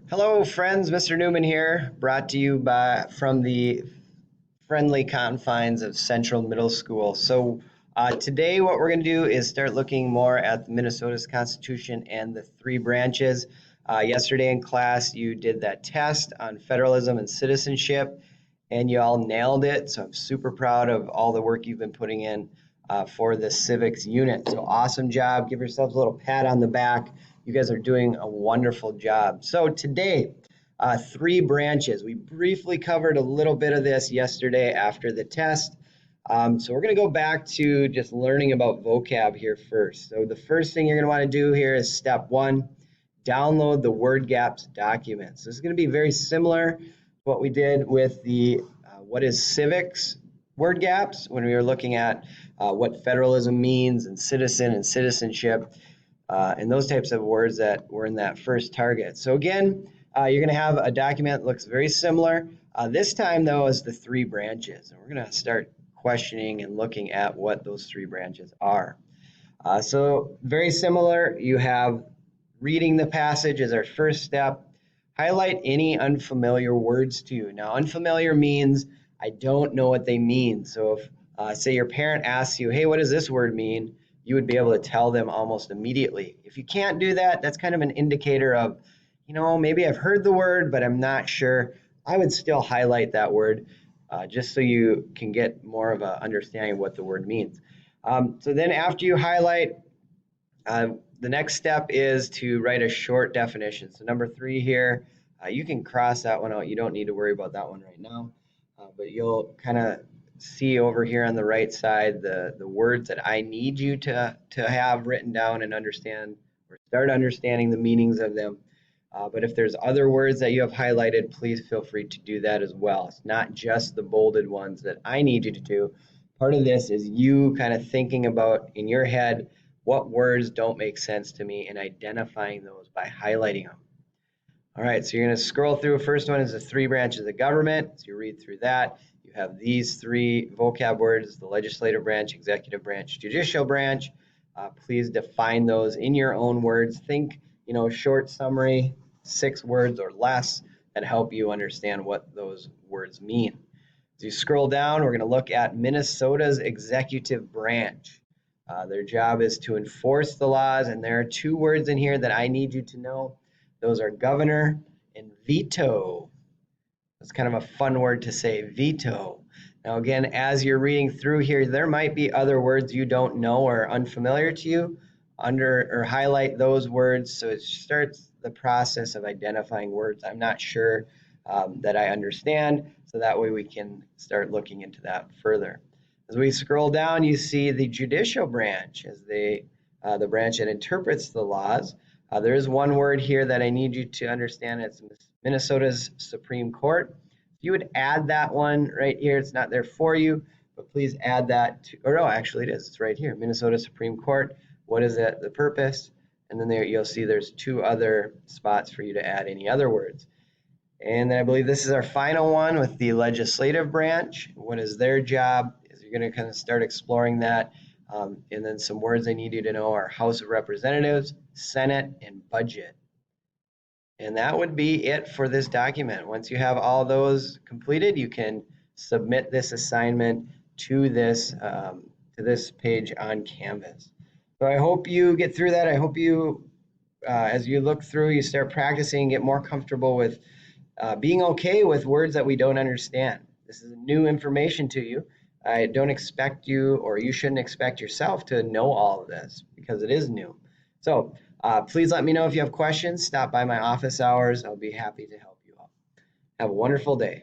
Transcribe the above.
Hello, friends. Mr. Newman here, brought to you from the friendly confines of Central Middle School. Today, what we're going to do is start looking more at Minnesota's Constitution and the three branches. Yesterday in class, you did that test on federalism and citizenship, and you all nailed it. So I'm super proud of all the work you've been putting in for the civics unit. So awesome job. Give yourselves a little pat on the back. You guys are doing a wonderful job. So today, three branches. We briefly covered a little bit of this yesterday after the test. So we're going to go back to just learning about vocab here first. So the first thing you're going to want to do here is step one, download the Word Gaps documents. This is going to be very similar to what we did with the what is civics word gaps when we were looking at what federalism means and citizen and citizenship and those types of words that were in that first target. So again, you're going to have a document that looks very similar. This time, though, is the three branches. And we're going to start questioning and looking at what those three branches are. So very similar. You have reading the passage as our first step. Highlight any unfamiliar words to you. Now, unfamiliar means I don't know what they mean. So if, say, your parent asks you, hey, what does this word mean? You would be able to tell them almost immediately. If you can't do that, that's kind of an indicator of, maybe I've heard the word, but I'm not sure. I would still highlight that word just so you can get more of an understanding of what the word means. So then after you highlight, the next step is to write a short definition. So number 3 here, you can cross that one out. You don't need to worry about that one right now, but you'll kind of see over here on the right side the words that I need you to have written down and understand or start understanding the meanings of them. But if there's other words that you have highlighted, please feel free to do that as well. It's not just the bolded ones that I need you to do. Part of this is you kind of thinking about in your head what words don't make sense to me and identifying those by highlighting them. All right, so you're going to scroll through. First one is the three branches of government. So you read through that. You have these three vocab words, the legislative branch, executive branch, judicial branch. Please define those in your own words. Think, short summary, 6 words or less that help you understand what those words mean. As you scroll down, we're going to look at Minnesota's executive branch. Their job is to enforce the laws, and there are 2 words in here that I need you to know. Those are governor and veto. It's kind of a fun word to say, veto. Now, again, as you're reading through here, there might be other words you don't know or unfamiliar to you. Highlight those words so it starts the process of identifying words I'm not sure that I understand, so that way we can start looking into that further. As we scroll down, you see the judicial branch as the branch that interprets the laws. There is one word here that I need you to understand. It's Minnesota's Supreme Court. You would add that one right here. It's not there for you, but please add that to, or no, actually it is. It's right here, Minnesota Supreme Court. What is it, the purpose? And then there you'll see there's 2 other spots for you to add any other words. And then I believe this is our final one with the legislative branch. What is their job? Is you're going to kind of start exploring that. And then some words I need you to know are House of Representatives, Senate, and budget. And that would be it for this document. Once you have all those completed, you can submit this assignment to this page on Canvas. So I hope you get through that. I hope you, as you look through, you start practicing, get more comfortable with being okay with words that we don't understand. This is new information to you. I don't expect you, or you shouldn't expect yourself to know all of this because it is new. So please let me know if you have questions. Stop by my office hours. I'll be happy to help you out. Have a wonderful day.